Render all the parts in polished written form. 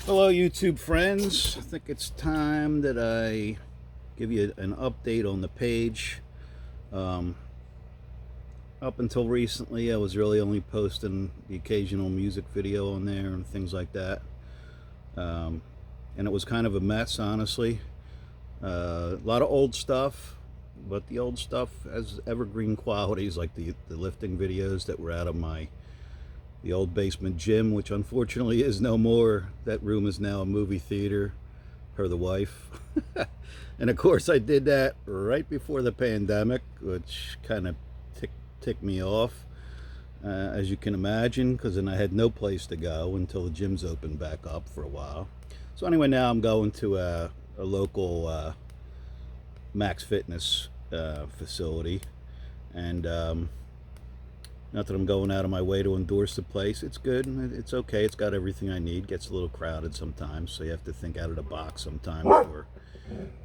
Hello YouTube friends, I think it's time that I give you an update on the page. Um, Up until recently I was really only posting the occasional music video on there and things like that. Um, and it was kind of a mess, honestly. A lot of old stuff, but the old stuff has evergreen qualities, like the lifting videos that were out of the old basement gym, which unfortunately is no more. That room is now a movie theater, per the wife. And of course I did that right before the pandemic, which kind of ticked me off, as you can imagine, because then I had no place to go until the gyms opened back up for a while. So anyway, now I'm going to a local Max Fitness facility, and not that I'm going out of my way to endorse the place. It's good. It's okay. It's got everything I need. Gets a little crowded sometimes, so you have to think out of the box sometimes. Or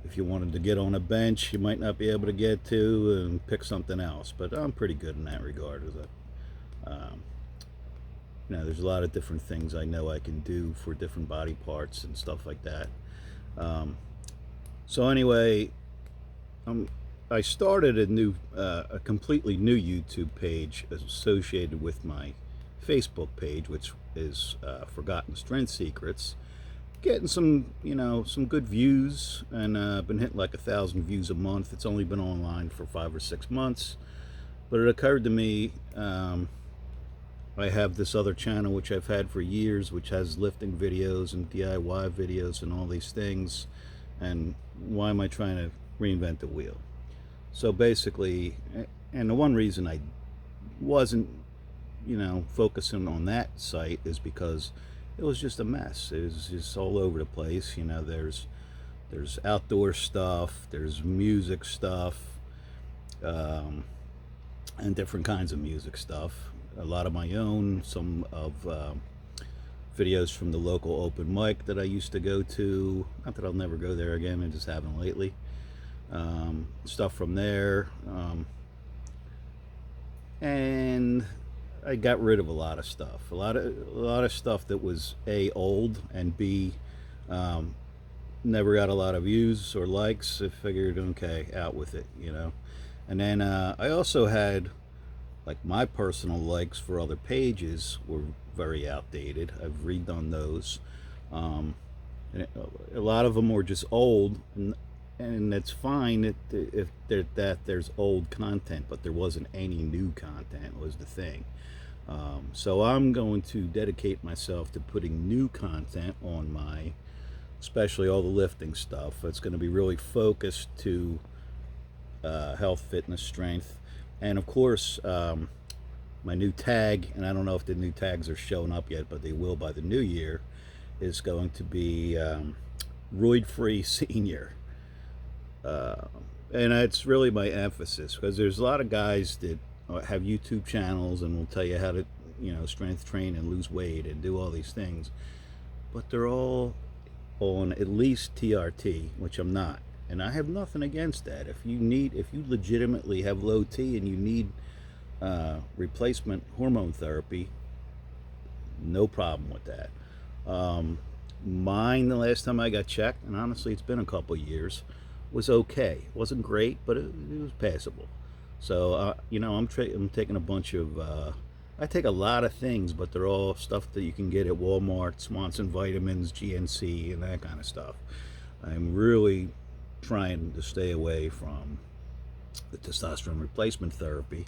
if you wanted to get on a bench, you might not be able to get to, and pick something else. But I'm pretty good in that regard. Um, there's a lot of different things I know I can do for different body parts and stuff like that. Um, so anyway, I started a completely new YouTube page associated with my Facebook page, which is Forgotten Strength Secrets. Getting some good views, and I've been hitting like 1,000 views a month. It's only been online for 5 or 6 months, but it occurred to me, I have this other channel which I've had for years, which has lifting videos and DIY videos and all these things, and why am I trying to reinvent the wheel? So basically, and the one reason I wasn't, focusing on that site is because it was just a mess. It was just all over the place. There's outdoor stuff, there's music stuff, and different kinds of music stuff. A lot of my own, some of videos from the local open mic that I used to go to. Not that I'll never go there again, I just haven't lately. Stuff from there, and I got rid of a lot of stuff. A lot of stuff that was A, old, and B, never got a lot of views or likes. I figured, okay, out with it, And then I also had, like, my personal likes for other pages were very outdated. I've redone those. And a lot of them were just old, and it's fine if there's old content, but there wasn't any new content was the thing. So I'm going to dedicate myself to putting new content on especially all the lifting stuff. It's going to be really focused to health, fitness, strength, and of course my new tag, and I don't know if the new tags are showing up yet, but they will by the new year, is going to be roid-free senior. And it's really my emphasis, because there's a lot of guys that have YouTube channels and will tell you how to, strength train and lose weight and do all these things, but they're all on at least TRT, which I'm not, and I have nothing against that. If you legitimately have low T and you need replacement hormone therapy, no problem with that. Mine, the last time I got checked, and honestly it's been a couple years, was okay. It wasn't great, but it was passable. So I'm taking a bunch of I take a lot of things, but they're all stuff that you can get at Walmart, Swanson Vitamins, GNC, and that kind of stuff. I'm really trying to stay away from the testosterone replacement therapy,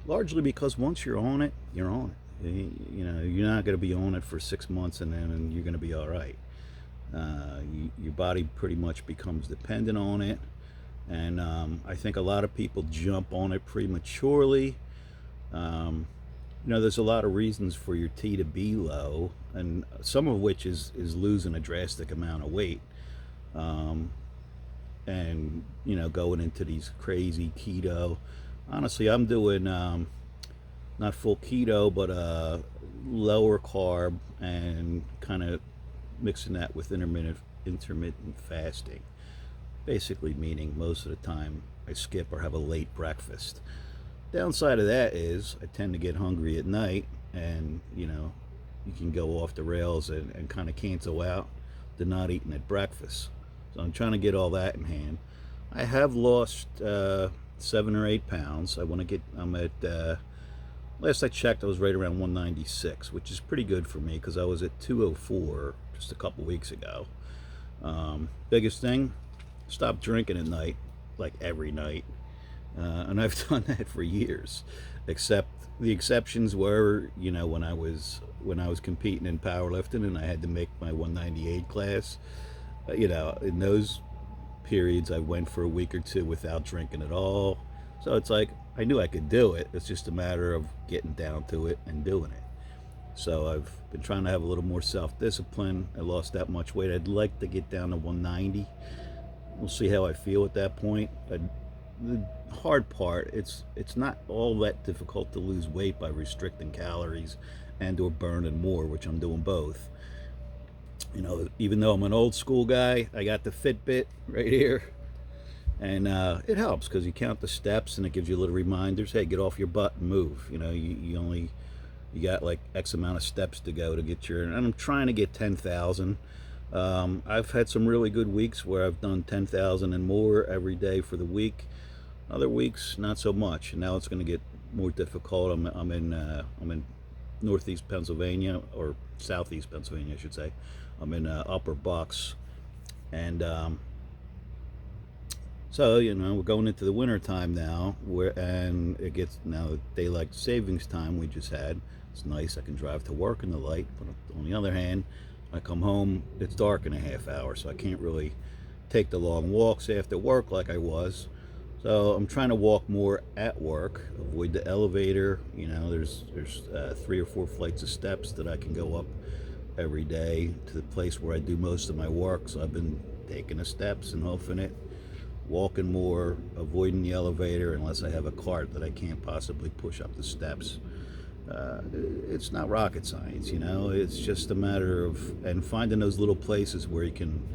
largely because once you're on it, you're on it. You're not going to be on it for 6 months and then you're going to be all right. Your body pretty much becomes dependent on it, and I think a lot of people jump on it prematurely. There's a lot of reasons for your T to be low, and some of which is losing a drastic amount of weight, and going into these crazy keto. Honestly, I'm doing not full keto, but lower carb, and kind of mixing that with intermittent fasting, basically meaning most of the time I skip or have a late breakfast. Downside of that is I tend to get hungry at night, and you can go off the rails and kind of cancel out the not eating at breakfast. So I'm trying to get all that in hand. I have lost 7 or 8 pounds. I'm at, last I checked, I was right around 196, which is pretty good for me because I was at 204 just a couple weeks ago. Biggest thing, stop drinking at night, like every night. And I've done that for years, except the exceptions were, when I was competing in powerlifting and I had to make my 198 class. In those periods, I went for a week or two without drinking at all. So it's like I knew I could do it. It's just a matter of getting down to it and doing it. So I've been trying to have a little more self-discipline. I lost that much weight. I'd like to get down to 190. We'll see how I feel at that point. The hard part, it's not all that difficult to lose weight by restricting calories and or burning more, which I'm doing both. Even though I'm an old school guy, I got the Fitbit right here, and it helps because you count the steps and it gives you little reminders. Hey, get off your butt and move. You got like X amount of steps to go to get and I'm trying to get 10,000. I've had some really good weeks where I've done 10,000 and more every day for the week. Other weeks, not so much. And now it's going to get more difficult. I'm in northeast Pennsylvania, or southeast Pennsylvania, I should say. I'm in Upper Bucks, and so we're going into the winter time now, and it gets now daylight savings time we just had. It's nice. I can drive to work in the light, but on the other hand, I come home, it's dark in a half hour, so I can't really take the long walks after work like I was. So I'm trying to walk more at work, avoid the elevator. There's 3 or 4 flights of steps that I can go up every day to the place where I do most of my work. So I've been taking the steps and hoofing it, walking more, avoiding the elevator unless I have a cart that I can't possibly push up the steps. It's not rocket science, it's just a matter of finding those little places where you can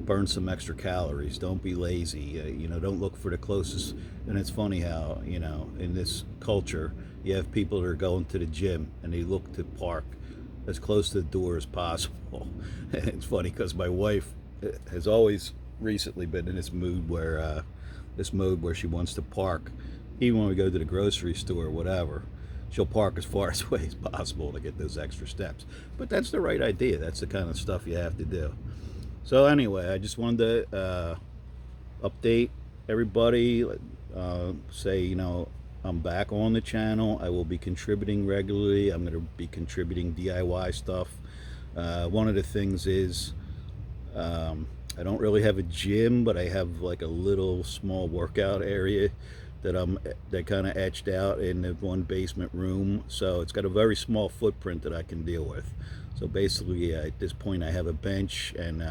burn some extra calories. Don't be lazy. Don't look for the closest. And it's funny how, in this culture, you have people that are going to the gym and they look to park as close to the door as possible. It's funny because my wife has always recently been in this mood where she wants to park, even when we go to the grocery store or whatever. She'll park as far away as possible to get those extra steps. But that's the right idea. That's the kind of stuff you have to do. So anyway, I just wanted to update everybody, say, I'm back on the channel. I will be contributing regularly. I'm going to be contributing DIY stuff. One of the things is I don't really have a gym, but I have like a little small workout area that kind of etched out in the one basement room. So it's got a very small footprint that I can deal with. So basically, at this point, I have a bench and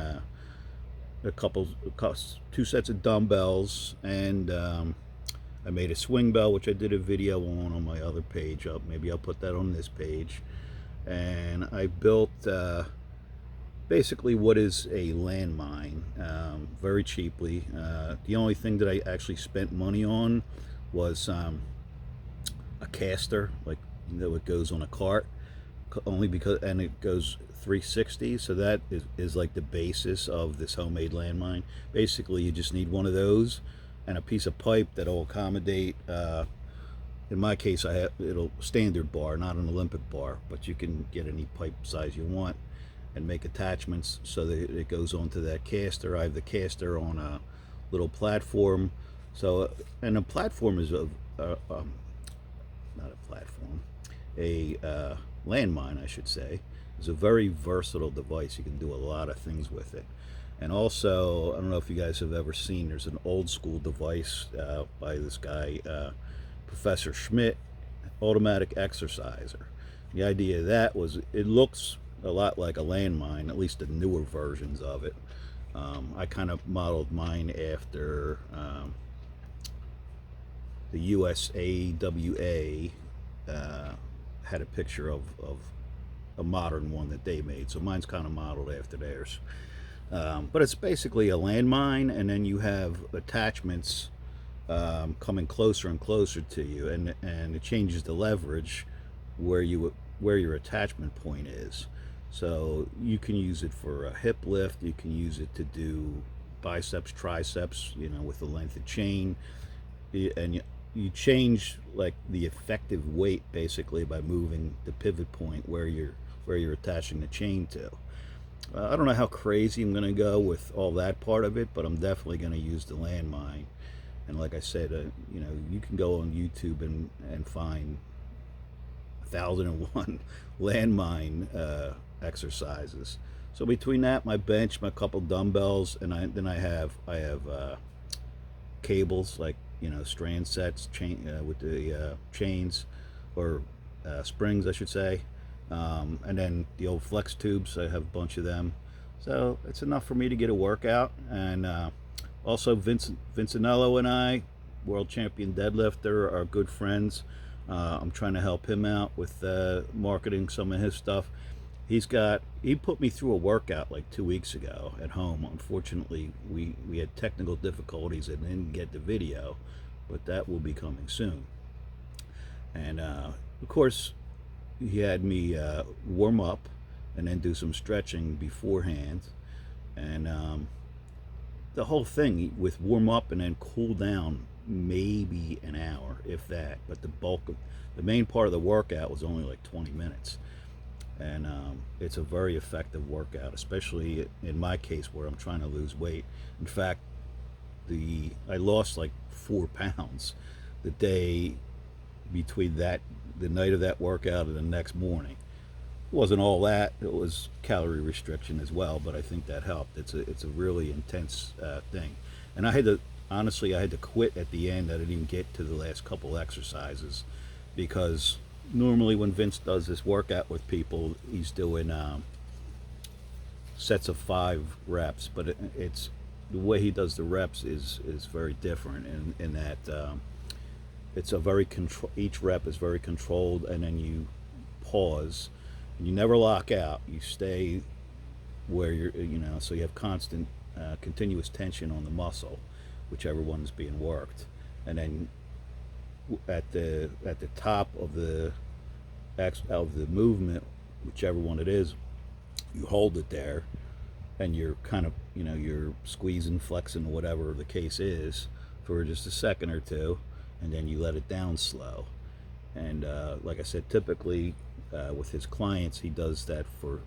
two sets of dumbbells, and I made a swing bell, which I did a video on my other page. Maybe I'll put that on this page. And I built basically what is a landmine very cheaply. The only thing that I actually spent money on was a caster, like it goes on a cart, only because, and it goes 360, so that is like the basis of this homemade landmine. Basically, you just need one of those and a piece of pipe that'll accommodate, in my case, it'll standard bar, not an Olympic bar, but you can get any pipe size you want and make attachments so that it goes onto that caster. I have the caster on a little platform. So, and a platform is not a platform, a landmine, I should say, is a very versatile device. You can do a lot of things with it. And also, I don't know if you guys have ever seen, there's an old school device by this guy, Professor Schmidt, automatic exerciser. The idea of that was it looks a lot like a landmine, at least the newer versions of it. I kind of modeled mine after the USAWA had a picture of a modern one that they made, so mine's kind of modeled after theirs. But it's basically a landmine, and then you have attachments coming closer and closer to you, and it changes the leverage where you where your attachment point is. So you can use it for a hip lift. You can use it to do biceps, triceps, with the length of chain. And you change like the effective weight basically by moving the pivot point where you're attaching the chain to. I don't know how crazy I'm going to go with all that part of it, but I'm definitely going to use the landmine. And like I said, you can go on YouTube and find 1,001 landmine exercises. So between that, my bench, my couple dumbbells, and then I have cables, like strand sets, chain with the chains, or springs, I should say, and then the old flex tubes. I have a bunch of them, so it's enough for me to get a workout. And also, Vincenello and I, world champion deadlifter, are good friends. I'm trying to help him out with marketing some of his stuff. He put me through a workout like 2 weeks ago at home. Unfortunately, we had technical difficulties and didn't get the video, but that will be coming soon. And of course, he had me warm up and then do some stretching beforehand. And the whole thing with warm up and then cool down, maybe an hour, if that. But the main part of the workout was only like 20 minutes. And it's a very effective workout, especially in my case where I'm trying to lose weight. In fact, I lost like 4 pounds the day between the night of that workout and the next morning. It wasn't all that; it was calorie restriction as well, but I think that helped. It's a really intense thing, and I had to quit at the end. I didn't even get to the last couple exercises because normally when Vince does this workout with people, he's doing sets of 5 reps, but it's the way he does the reps is very different in that it's a very each rep is very controlled, and then you pause and you never lock out. You stay where so you have constant continuous tension on the muscle, whichever one is being worked. And then at the top of the movement, whichever one it is, you hold it there, and you're kind of you're squeezing, flexing, whatever the case is, for just a second or two, and then you let it down slow. And like I said, typically with his clients, he does that for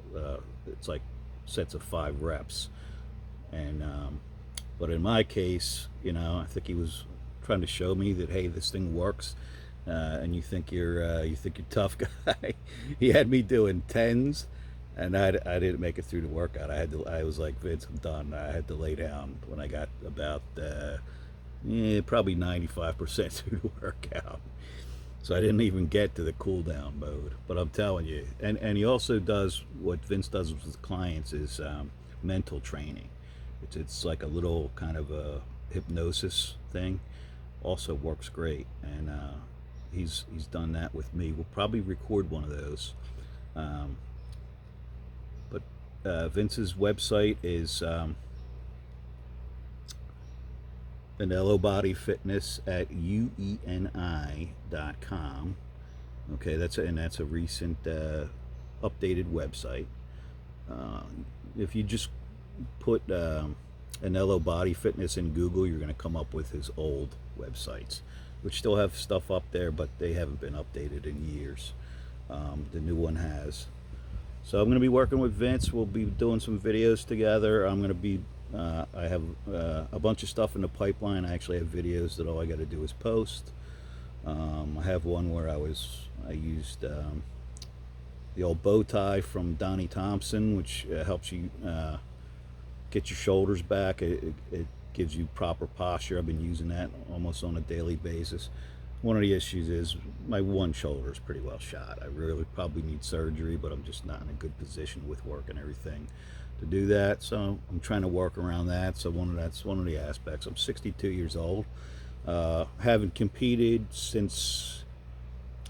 it's like sets of 5 reps. And but in my case, I think he was trying to show me that, hey, this thing works, and you think you're tough guy. He had me doing 10s, and I didn't make it through the workout. I was like, Vince, I'm done. I had to lay down when I got about probably 95% through the workout. So I didn't even get to the cool down mode. But I'm telling you, and he also does what Vince does with his clients is mental training. It's like a little kind of a hypnosis thing. Also works great, and he's done that with me. We'll probably record one of those. But Vince's website is Anello Body Fitness at ueni.com. Okay, that's a recent updated website. If you just put Anello Body Fitness in Google, you're going to come up with his old websites, which still have stuff up there, but they haven't been updated in years. The new one has. So I'm going to be working with Vince. We'll be doing some videos together. I'm going to be I have a bunch of stuff in the pipeline. I actually have videos that all I got to do is post. I have one where I used the old bow tie from Donnie Thompson, which helps you get your shoulders back. It gives you proper posture. I've been using that almost on a daily basis. One of the issues is my one shoulder is pretty well shot. I really probably need surgery, but I'm just not in a good position with work and everything to do that. So I'm trying to work around that. So that's one of the aspects. I'm 62 years old. Haven't competed since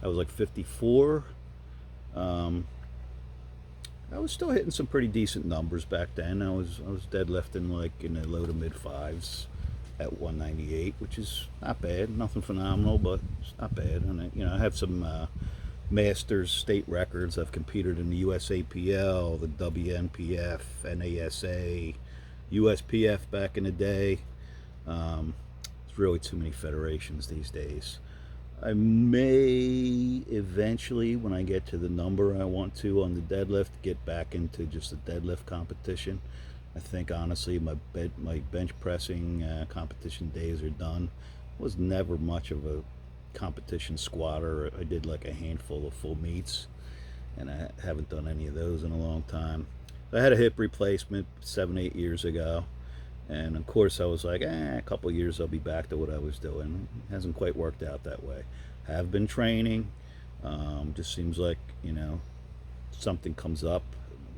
I was like 54. I was still hitting some pretty decent numbers back then. I was deadlifting like in the low to mid 5s at 198, which is not bad. Nothing phenomenal, but it's not bad. And I have some masters state records. I've competed in the USAPL, the WNPF, NASA, USPF back in the day. It's really too many federations these days. I may eventually, when I get to the number I want to on the deadlift, get back into just a deadlift competition. I think honestly, my bench pressing competition days are done. Was never much of a competition squatter. I did like a handful of full meets, and I haven't done any of those in a long time. I had a hip replacement 7, 8 years ago, and of course I was like, a couple years I'll be back to what I was doing. It hasn't quite worked out that way. Have been training. Just seems like something comes up,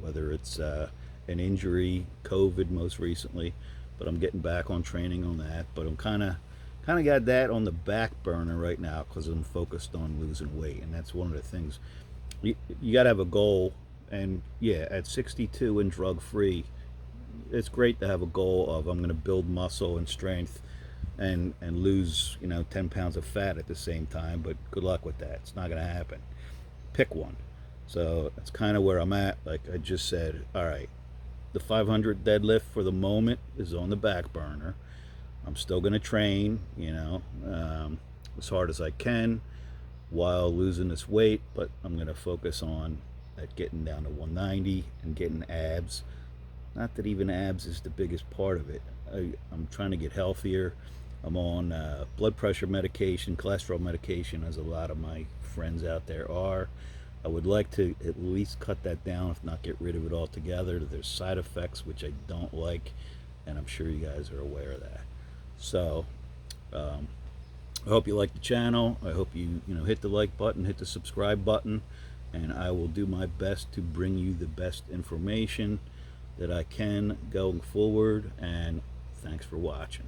whether it's an injury, COVID most recently, but I'm getting back on training on that. But I'm kind of got that on the back burner right now because I'm focused on losing weight, and that's one of the things. You got to have a goal, and yeah, at 62 and drug free, it's great to have a goal of I'm going to build muscle and strength and lose 10 pounds of fat at the same time. But good luck with that. It's not going to happen. Pick one. So that's kind of where I'm at. Like I just said, all right, the 500 deadlift for the moment is on the back burner. I'm still going to train, as hard as I can while losing this weight, but I'm going to focus on getting down to 190 and getting abs. Not that even abs is the biggest part of it. I'm trying to get healthier. I'm on blood pressure medication, cholesterol medication, as a lot of my friends out there are. I would like to at least cut that down, if not get rid of it altogether. There's side effects which I don't like, and I'm sure you guys are aware of that. So I hope you like the channel. I hope you hit the like button, hit the subscribe button, and I will do my best to bring you the best information that I can going forward. And thanks for watching.